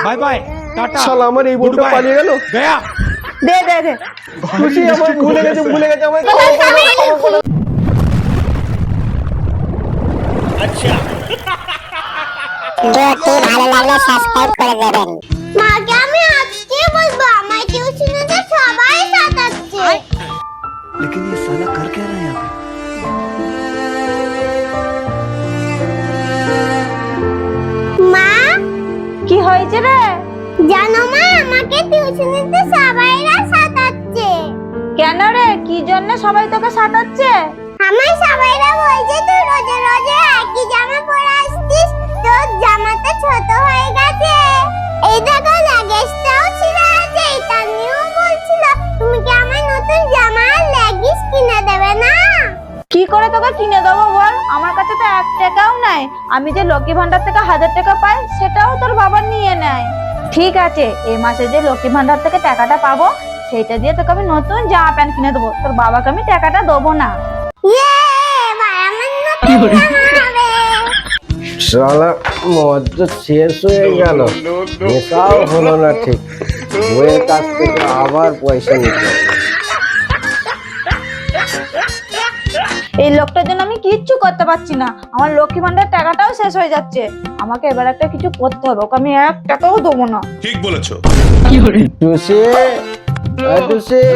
Bye bye tata. শালা আমার এই বউটা পালিয়ে গেল। গয়া দে দে দে খুশি আমার ভুলে গেছে আমার ভিডিওটি ভালো লাগলে সাবস্ক্রাইব করে দেবেন। মাকে আমি আজকে বলবো আমার টিউশনিতে সবাই সাঁতারছে। लेकिन ये साला कर क्या रहा है यहाँ पे? মা কি হয়েছে রে? জানো মা আমাকে টিউশনিতে সবাই সাঁতারছে। কেন রে, কি জন্য সবাই তোকে সাঁতাচ্ছে? আমার সবাইরা বলছে তুই রোজে রোজে একই জামা পরে আসছিস, তোর জামাটা ছোট হয়ে গেছে। এই দেখো লেগিংসটাও ছিঁড়ে আছে। এটা নিয়েও বলছিল তুমি কি আমার নতুন জামা আর লেগিংস কিনে দেবে না? কি করে তোকে কিনে দেবো বল? আমার কাছে তো 1 টাকাও নাই। আমি যে লক্ষ্মী ভান্ডার থেকে 1000 টাকা পাই সেটাও তোর বাবা নিয়ে নেয়। ঠিক আছে, এই মাসে যে লক্ষ্মী ভান্ডার থেকে টাকাটা পাবো সেটা দিয়ে তোকে আমি নতুন জামা প্যান্ট কিনে দেবো। তোর বাবাকে আমি টাকাটা দেবো না। ইয়ে ভাই আমার নতুন জামা হবে। শালা মদ তো শেষ হয়ে গেল, নেশাও হলো না ঠিক, বইয়ের কাছ থেকে আবার পয়সা নিতে হবে। এই লোকটার জন্য আমি কিচ্ছু করতে পারছি না। আমার লক্ষ্মী ভান্ডার টাকাটাও শেষ হয়ে যাচ্ছে। আমাকে এবার একটা কিছু করতে হবে। ওকে আমি 1 টাকাও দেবো না। ঠিক বলেছো। টুসি টুসি,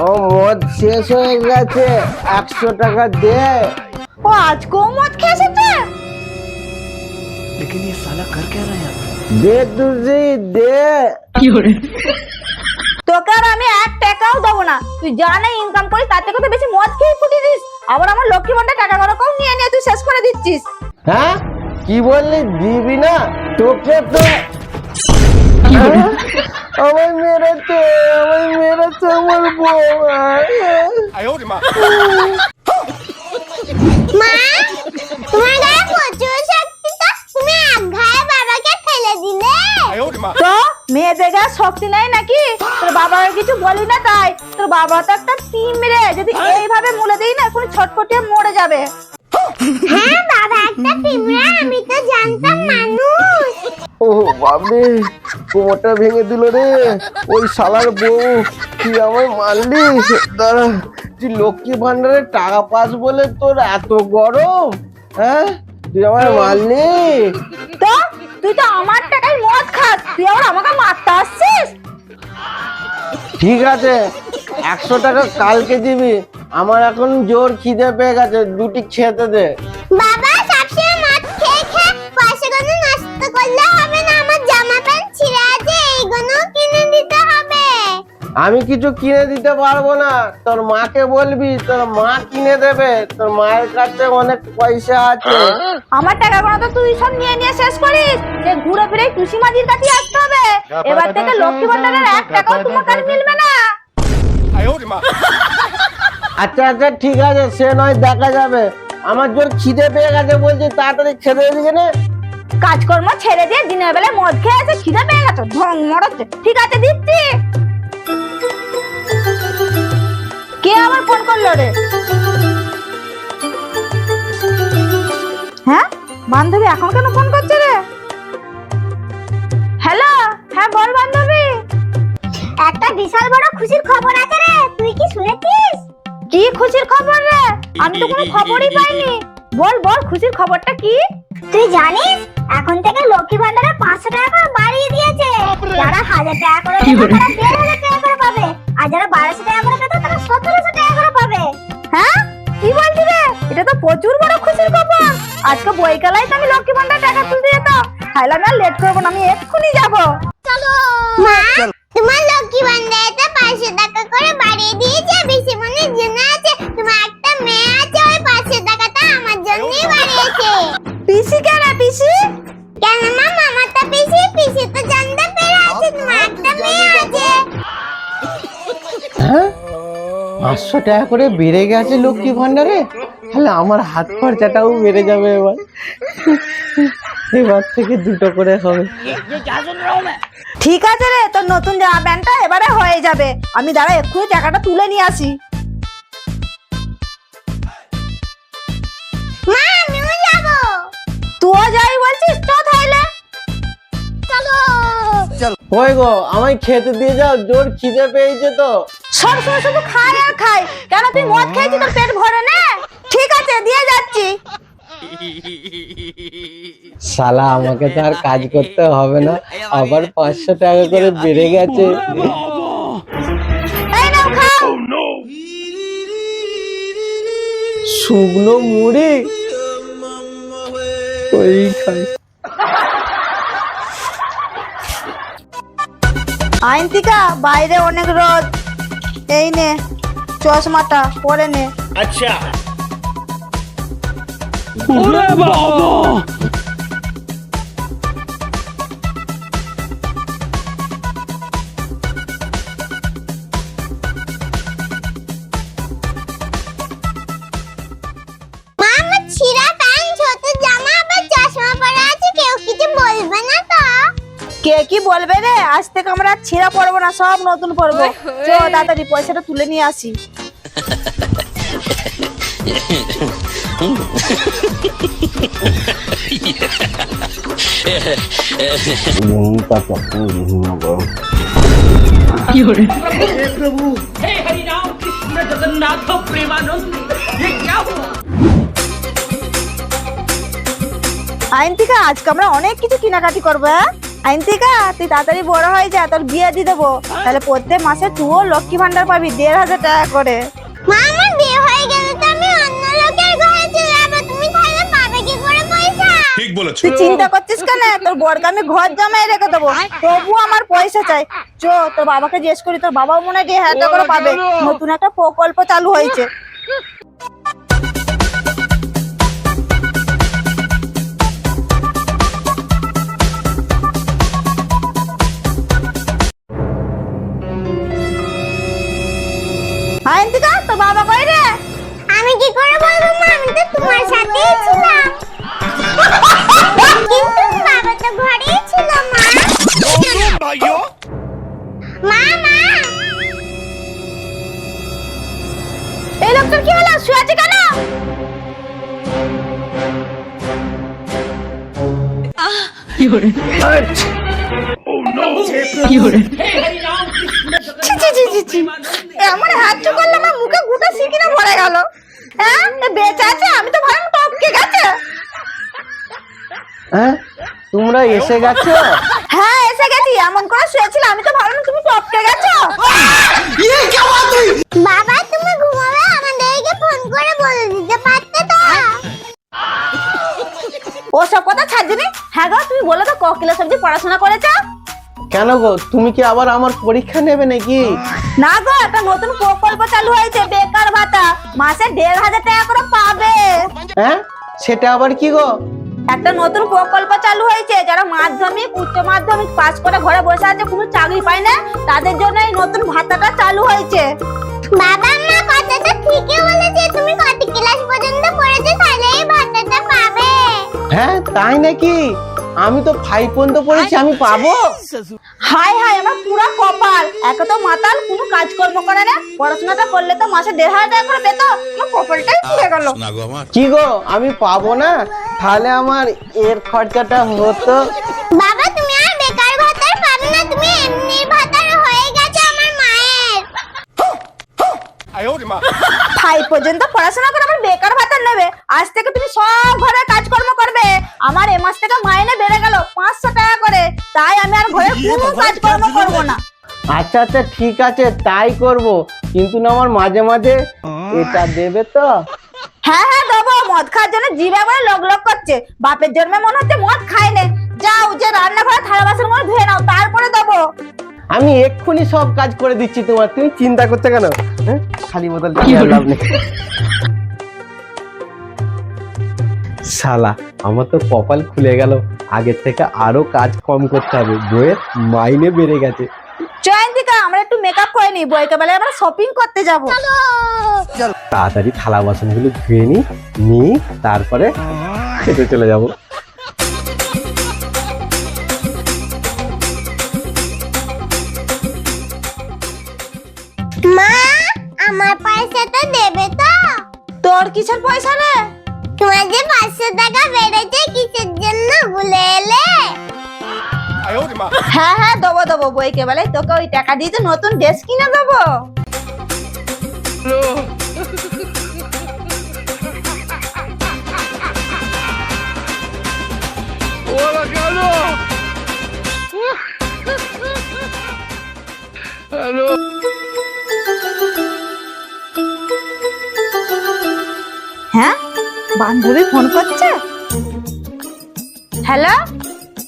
ও মদ শেষ হয়ে গেছে, 100 টাকা দে। ও আজকেও মদ খেয়ে এসেছে? लेकिन ये साला कर क्या रहा है यहाँ पे? দে টুসি দে। তোকে আর আমি 1 টাকাও দেবো না। তুই যা না ইনকাম করিস তার থেকে তো বেশি মদ খেয়ে ফুটিয়ে দিস। আবার আমার লক্ষ্মী ভান্ডার টাকাগুলোকেও নিয়ে নিয়ে তুই শেষ করে দিচ্ছিস। হ্যাঁ কি বললি, দিবি না? তোকে তো আমার মেরেছে আমার বউ। মা তোমার গায়ে প্রচুর শক্তি, তো তুমি এক ঘায়ে বাবাকে ফেলে দিলে। তো মেয়েদের গায়ে শক্তি নাই নাকি? তোর বাবাকে কিছু বলি না তাই? তোর বাবা তো একটা পিঁমড়ে, যদি এইভাবে মুলে দেই না এখন ছটফটিয়ে মরে যাবে। হ্যাঁ বাবা একটা পিঁপড়া, আমি তো জানতাম মানুষ। ও বাবরে, কোমরটা ভেঙে দিল রে ওই শালার বউ। তুই আমায় মারলি, দাঁড়া, তুই লক্ষ্মী ভান্ডারের টাকা পাস বলে তোর এত গরম? হ্যাঁ তুই আমায় মারলি? তো তুই তো আমার টাকায় মদ খাস, তুই আবার আমাকে মারতে আসছিস? ঠিক আছে 100 টাকা কালকে দিবি, আমার এখন জোর খিদে পেয়ে গেছে, দুটি খেতে দে। বাবা সবসময় মদ খেয়ে খেয়ে পয়সাগুলো নষ্ট করলে হবে না। আমার জামা প্যান্ট ছিঁড়ে আছে, এইগুলো কিনে দিতে হবে। আমি কিছু কিনে দিতে পারবো না, তোর মাকে বলবি, তোর মা কিনে দেবে, তোর মায়ের কাছে অনেক পয়সা আছে। আমার টাকাগুলো তো তুই সব নিয়ে নিয়ে শেষ করিস। যে ঘুরে ফিরে টুসি মাঝির কাছে আসতে হবে। এবার থেকে লক্ষ্মী ভান্ডারের 1 টাকাও তোমাকে আর মিলবে না। আচ্ছা আচ্ছা ঠিক আছে, সে নয় দেখা যাবে। আমার জোর খিদে পেয়ে গেছে, বলছি তাড়াতাড়ি খেতে দিকে না। কাজকর্ম ছেড়ে দিয়ে দিনের বেলায় মদ খেয়ে আছে, খিদে পেয়ে গেছে, ঢং মরচ্ছে। ঠিক আছে দিচ্ছি। কে আমার ফোন করলো রে? হ্যাঁ বান্ধবী এখন কেন ফোন করছে রে? হ্যালো, হ্যাঁ বল বান্ধবী। একটা বিশাল বড় খুশির খবর আছে রে, তুই কি শুনেছিস? কি খুশির খবর রে? আমি তো কোনো খবরই পাইনি। বল বল খুশির খবরটা কি? তুই জানিস এখন থেকে লক্ষ্মী ভান্ডারে 500 টাকা করে বাড়িয়ে দিয়েছে। যারা 1000 টাকা করে পেত তারা 1500 টাকা করে পাবে, আর যারা 1200 টাকা করে পেত তারা 1700 টাকা করে পাবে। হ্যাঁ কি বলছিস রে? এটা তো প্রচুর বড় খুশির খবর। আজকে বইকালাই তো আমি লক্ষ্মী ভান্ডার টাকা তুলতে যেতাম। তাহলে আমি আর লেট করবো না, আমি এক্ষুনি যাবো। মা তোমার লক্ষ্মী ভান্ডারে 500 টাকা করে বাড়িয়ে দিয়েছে, বেশি মনের জন্য আছে। তোমার একটা মেয়ে আছে, ওই 500 টাকাটা আমার জন্যই বাড়িয়েছে। পিসি কেন পিসি? কেন মা, মামা তো পিসি, পিসি তো জানতে পেরে আছে তোমার একটা মেয়ে আছে। হ্যাঁ 500 টাকা করে বেড়ে গেছে লক্ষ্মী ভান্ডারে, তাহলে আমার হাত খরচাটাও বেড়ে যাবে। এবার থেকে 2টো করে হবে। ঠিক আছে রে, তোর নতুন জামা প্যান্টটা এবারে হয়ে যাবে। আমি দাঁড়া এক্ষুনি টাকাটা তুলে নিয়ে আসি। মা আমিও যাবো। তুইও যাই বলছিস, তো তাহলে চলো। ওই গো আমায় খেতে দিয়ে যাও, জোর খিদে পেয়েছে তো। সব সময় শুধু খায় আর খায়, কেন তুই মদ খেয়েছিস তোর পেট ভরে না? ঠিক আছে দিয়ে যাচ্ছি। শালা আমাকে তো আর কাজ করতে হবে না, আবার 500 টাকা করে বেড়ে গেছে। এই নাও খাও। শুকনো মুড়ি ওই খাই। আইনতিকা বাইরে অনেক রোদ, এই নে চশমাটা পরে নে। अच्छा মা আমার ছিঁড়া প্যান্ট ছোট জামা আবার চশমা পরে আছে, কেউ কিছু বলবে না তো? কে কি বলবে রে, আজ থেকে আমরা আর ছেঁড়া পরবো না, সব নতুন পরবো। চো তাড়াতাড়ি পয়সাটা তুলে নিয়ে আসি। আইনতিকা আজকে আমরা অনেক কিছু কেনাকাটি করবো। হ্যাঁ আইনতিকা তুই তাড়াতাড়ি বড় হয়ে যা, তোর বিয়ে দিয়ে দেবো, তাহলে প্রত্যেক মাসে তুইও লক্ষ্মী ভান্ডার পাবি 1500 টাকা করে। মা আমার বিয়ে হয়ে গেলে তো আমি অন্য লোকের ঘরে চলে যাবো, তুমি তাহলে পাবে কি করে পয়সা? ठीक बोलेছো। তুই চিন্তা করছিস কেন, তোর বরকে আমি ঘর জমাই রেখে দেবো, তবু আমার পয়সা চাই। চো তোর বাবাকে জিজ্ঞেস করি, তোর বাবাও মনে হয় 1500 টাকা করে পাবে, নতুন একটা প্রকল্প চালু হয়েছে। আইনতিকা তোর বাবা কই রে? আমি কি করে বলবো মা, আমি তো তোমার সাথেই ছিলাম। কিন্তু বাবা তো ঘরেই ছিল মা। মা মা এই লোকটার কি হলো, শুয়ে আছে কেন? ছি, ছি, ছি, ছি, ছি। এমন হাত করলে আমার মুখে গুটা সিকিনা ভরে গেল। হ্যাঁ এ বেঁচে আছে, আমি তো ভাবলাম টপকে গেছে। হ্যাঁ তোমরা এসে গেছো? হ্যাঁ এসে গেছি, এমন করে শুয়েছিল আমি তো ভাবলাম তুমি টপকে গেছো। বাবা তুমি ঘুমাবে, আমাদেরকে ফোন করে বলে দিতে পারতে তো? ওসব কথা ছাড়ছিনি। হ্যাঁ গো তুমি বলো তো ক ক্লাস অবধি পড়াশোনা করেছো? কেন গো তুমি কি আবার আমার পরীক্ষা নেবে নাকি? না গো একটা নতুন প্রকল্প চালু হয়েছে, বেকার ভাতা, মাসে 1500 টাকা করে পাবে। হ্যাঁ সেটা আবার কি গো? একটা নতুন প্রকল্প চালু হয়েছে, যারা মাধ্যমিক উচ্চ মাধ্যমিক পাস করে ঘরে বসে আছে, কোনো চাকরি পায় না, তাদের জন্য এই নতুন ভাতাটা চালু হয়েছে। বাবা মা কথাটা ঠিকই বলেছে, তুমি কত ক্লাস পর্যন্ত পড়েছো তাহলে এই ভাতাটা পাবে। হ্যাঁ তাই নাকি? আমি তো 5 পর্যন্ত পড়েছি, আমি পাবো? হাই হাই আমার পুরো কপাল, একে তো মাতাল, কোনো কাজকর্ম করে না, পড়াশোনাটা করলে তো মাসে 1500 টাকা করে পেতো, আমার কপালটাই পুড়ে গেল। কি গো আমি পাবো না? তাহলে আমার এর খরচাটা হতো। বাবা তুমি আর বেকার ভাতার পাবে না, তুমি এমনি ভাতার হয়ে গেছে আমার মায়ের। 5 পর্যন্ত পড়াশোনা করে আমার বেকার ভাতা নেবে, আজ থেকে তুমি সব ঘরে কাজকর্ম করবে। আমার এ মাস থেকে মাইনে বেড়ে গেল 500 টাকা করে, তাই আমি আর ঘরে কোনো কাজকর্ম করবো না। আচ্ছা আচ্ছা ঠিক আছে তাই করব, কিন্তু না আমার মাঝে মাঝে এটা দেবে তো? হ্যাঁ হ্যাঁ দেবো, মদ খাওয়ার জন্য জিভে করে লগ লগ করছে, বাপের জন্মে মনে হচ্ছে মদ খায় না। যাও যে রান্নাঘরে থালা বাসন করে ধুয়ে নাও, তারপরে দেবো। আমি এক্ষুনি সব কাজ করে দিচ্ছি তোমার, তুমি চিন্তা করতে কেন? হ্যাঁ খালি বোতল লাভ নেই। শালা আমার তো কপাল খুলে গেল, আগের থেকে আরো কাজ কম করতে হবে, বইয়ের মাইনে বেড়ে গেছে। জয়ন্তিকা আমরা একটু মেকআপ করে নি, বইকে বেলায় আমরা শপিং করতে যাবো। তাড়াতাড়ি থালা বাসনগুলো ধুয়ে নি তারপরে খেতে চলে যাব। মা আমার পয়সাটা দেবে তো? তোর কিসের পয়সা রে? তোমার যে 500 টাকা বেড়েছে কিসের জন্য ভুলে এলে? হ্যাঁ হ্যাঁ দেবো দেবো, বইকে বলে তোকে ওই টাকা দিয়ে তো নতুন ড্রেস কিনে দেবো। হ্যাঁ, বান্ধবী ফোন করছে। হ্যালো,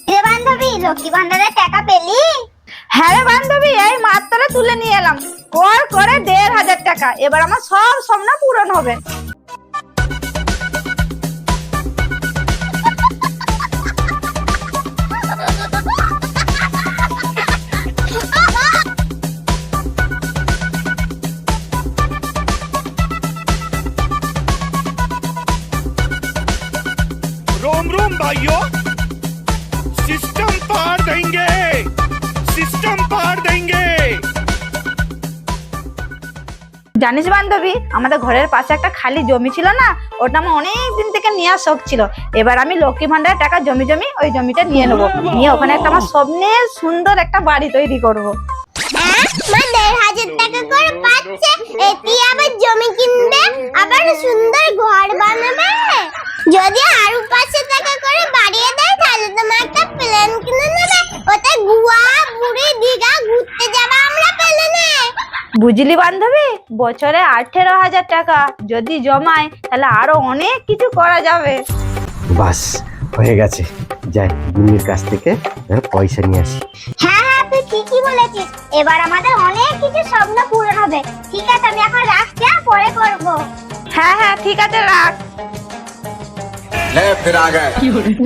রে বান্ধবী, লক্ষ্মী ভান্ডারের টাকা পেলি? হ্যাঁ রে বান্ধবী, এই মাত্র তুলে নিয়ে এলাম কর করে 1,500 টাকা। এবার আমার সব স্বপ্ন পূরণ হবে। रोम रोम भाइयों, सिस्टम पार देंगे, सिस्टम पार देंगे। জানিস বান্ধবী, আমাদের ঘরের পাশে একটা খালি জমি ছিল না, ওটা আমার অনেক দিন থেকে নেওয়ার শখ ছিল। এবার আমি লক্ষ্মী ভান্ডারের টাকা জমি ওই জমিটা নিয়ে নেবো, নিয়ে ওখানে একটা আমার স্বপ্নের সুন্দর একটা বাড়ি তৈরি করব। মা 1,500 টাকা করে পাচ্ছে, এটি আবার জমি কিনবে, আবার সুন্দর ঘর বানাবে। যদি আরো 500 টাকা করে বাড়িয়ে দেয় তাহলে তোমার একটা প্লেন কিনে নেবে, ওতে গোয়া পুরী দীঘা ঘুরতে যাবো আমরা প্লেনে। বুঝলি বান্ধবী, বছরে 18,000 টাকা যদি জমায় তাহলে আরো অনেক কিছু করা যাবে। বাস হয়ে গেছে, যাই গুনির কাছ থেকে পয়সা নিয়ে আসি। হ্যাঁ হ্যাঁ, তুই ঠিকই বলেছিস, এবার আমাদের অনেক কিছু স্বপ্ন পূরণ হবে। ঠিক আছে, আমি এখন রাখছি, পরে করব। হ্যাঁ হ্যাঁ ঠিক আছে, রাখ। फिर आ गए।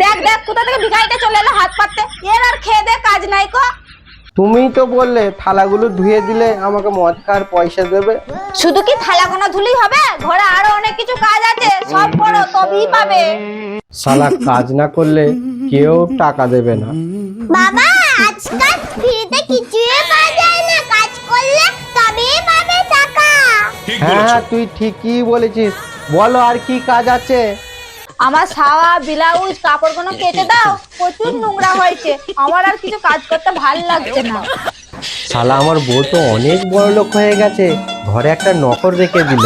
দেখ দেখ, কোথা থেকে ভিখারিটা চলে এলো হাত পাততে। এর আর খেয়ে দে কাজ নাই কো। তুমিই তো বললে থালাগুলো ধুয়ে দিলে আমাকে মদ খাওয়ার পয়সা দেবে। শুধু কি থালা কোনো ধুলেই হবে? ঘরে আরো অনেক কিছু কাজ আছে, সব করো তবেই পাবে। শালা কাজ না করলে কেউ টাকা দেবে না। বাবা, আজকাল ফ্রিতে কিছুই পাওয়া যায় না, কাজ করলে তবেই পাবে টাকা। হ্যাঁ তুই ঠিকই বলেছিস, বলো আর কি কাজ আছে? আমার সাওয়া ব্লাউজ কাপড়গুলো কেটে দাও, প্রচুর নোংরা হয়েছে, আমার আর কিছু কাজ করতে ভাল লাগছে না। শালা আমার বউ তো অনেক বড় লোক হয়ে গেছে, ঘরে একটা নকর রেখে দিল।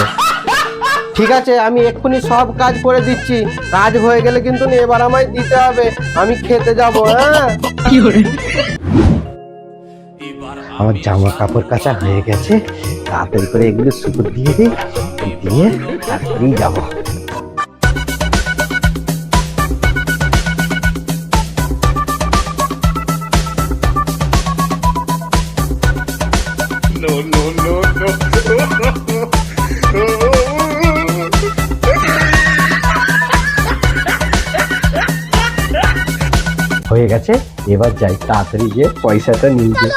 ঠিক আছে, আমি এক্ষুনি সব কাজ করে দিচ্ছি, কাজ হয়ে গেলে কিন্তু এবার আমায় দিতে হবে, আমি খেতে যাব। হ্যাঁ, আমার জামা কাপড় কাচা হয়ে গেছে, তাড়াতাড়ি করে এগুলো শুকো দিয়ে দিই, দিয়ে তাড়াতাড়ি যাবো। No, no, no, no. হয়ে গেছে, এবার যাই তাড়াতাড়ি গিয়ে পয়সাটা নিয়ে যাই।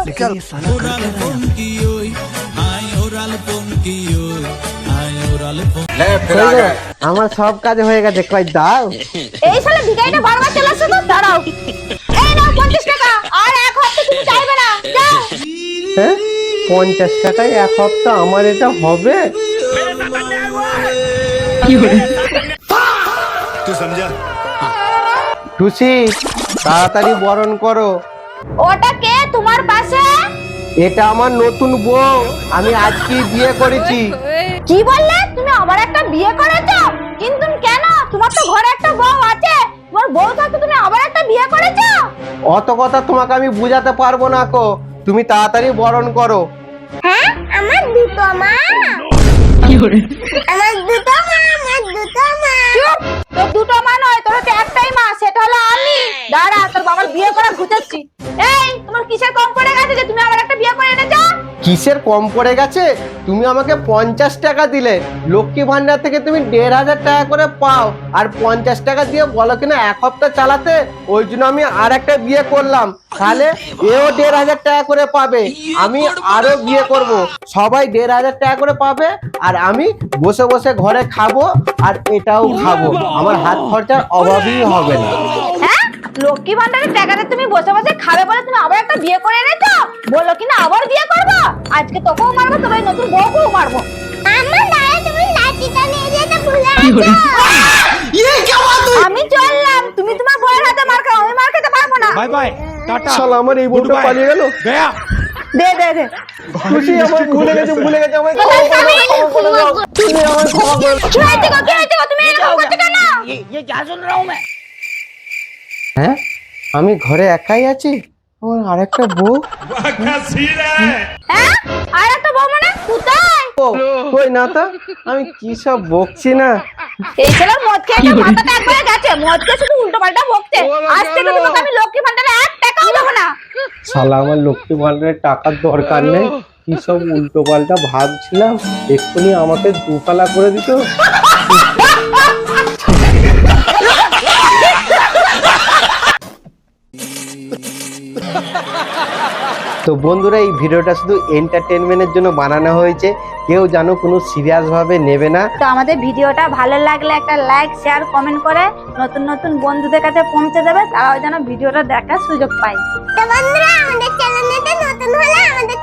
लेकिन ये साला कर क्या रहा है यहाँ पे? হয়ে গেছে, আমার সব কাজ হয়ে গেছে, কই দাও। এই শালা ভিখারিটা বারবার চলে আসছে তো, দাঁড়াও। এই নাও 50 টাকা, আর এক হপ্তা তুমি চাইবে না, যাও। হ্যাঁ, 50 টাকায় এক সপ্তাহ আমার এটা হবে? तू समझा? টুসি, তাড়াতাড়ি বরণ করো। ওটা কে তোমার পাশে? এটা আমার নতুন বউ, আমি আজকে বিয়ে করেছি। কি বললে? তুমি আবার একটা বিয়ে করেছো? কিন্তু কেন? তোমার তো ঘরে একটা বউ আছে, তোমার বউ থাকতে তুমি আবার একটা বিয়ে করেছো? অত কথা তোমাকে আমি বুঝাতে পারবো না কো, তুমি তাড়াতাড়ি বরণ করো। হ্যাঁ, আমার দুটো মা। আমার দুটো মা, আমার দুটো মা। চুপ! তোর দুটো মা নয়, তোর তো একটাই মা, সেটা হলো আমি। দাঁড়া, তোর বাবার বিয়ে করা ঘুচাচ্ছি। এই, তোমার কিসের কম পড়ে গেছে যে তুমি আবার একটা বিয়ে করে এনেছো? কিসের কম পড়ে গেছে? তুমি আমাকে 50 টাকা দিলে, লক্ষ্মী ভান্ডার থেকে তুমি 1,500 টাকা করে পাও, আর 50 টাকা দিয়ে বলো কিনা এক সপ্তাহ চালাতে, ওই জন্য আমি আর একটা বিয়ে করলাম, তাহলে এও 1,500 টাকা করে পাবে। আমি আরো বিয়ে করব, সবাই 1,500 টাকা করে পাবে, আর আমি বসে বসে ঘরে খাবো আর এটাও খাবো, আমার হাত খরচার অভাবই হবে না। হ্যাঁ, লক্ষ্মী ভান্ডারের টাকাটা তুমি বসে বসে খাবে বলে তুমি আবার একটা বিয়ে করে এনেছো? বললো কিনা আবার বিয়ে করবো? আজকে তোকেও মারবো, তোর ওই নতুন বউকেও মারবো। আমার দাঁড়া, তুমি লাঠিটা নিয়ে যেতে ভুলে গেছো। আমি চললাম, তুমি তোমার বউয়ের হাতে মার খাও, আমি মার খেতে পারবো না। Bye bye. শালা আমার এই বউটা পালিয়ে গেল। गया দে দে দে খুশি আমার ভুলে গেছে আমায় ক্ষমা করে দাও তুমি আমায় ক্ষমা করে দাও। কি হয়েছে গো তুমি এরকম করছো কেন? হ্যাঁ আমি ঘরে একাই আছি, আমার আরেকটা বউ। হ্যাঁ আর একটা বউ মানে কোথায়? ও কই না তা, আমি কি সব বকছি না। এই ছেলের মদ খেয়ে মাথাটা একবারে গেছে, মদ খেয়ে শুধু উল্টো পাল্টা বকছে। আজ থেকে তোমাকে আমি লক্ষ্মী ভান্ডারে 1 টাকাও দেবো না। শালা আমার লক্ষ্মী ভান্ডারের টাকার দরকার নেই, কি সব উল্টো পাল্টা ভাবছিলাম, এক্ষুনি আমাকে দুফালা করে দিত। তো বন্ধুরা এই ভিডিওটা শুধু এন্টারটেনমেন্টের জন্য বানানো হয়েছে, কেউ যেন কোনো সিরিয়াস ভাবে নেবে না। তো আমাদের ভিডিওটা ভালো লাগলে একটা লাইক শেয়ার কমেন্ট করে নতুন নতুন বন্ধুদের কাছে পৌঁছে দেবে, তারাও যেন ভিডিওটা দেখার সুযোগ পায়। তো বন্ধুরা আমাদের চ্যানেলটা নতুন হলে আমাদের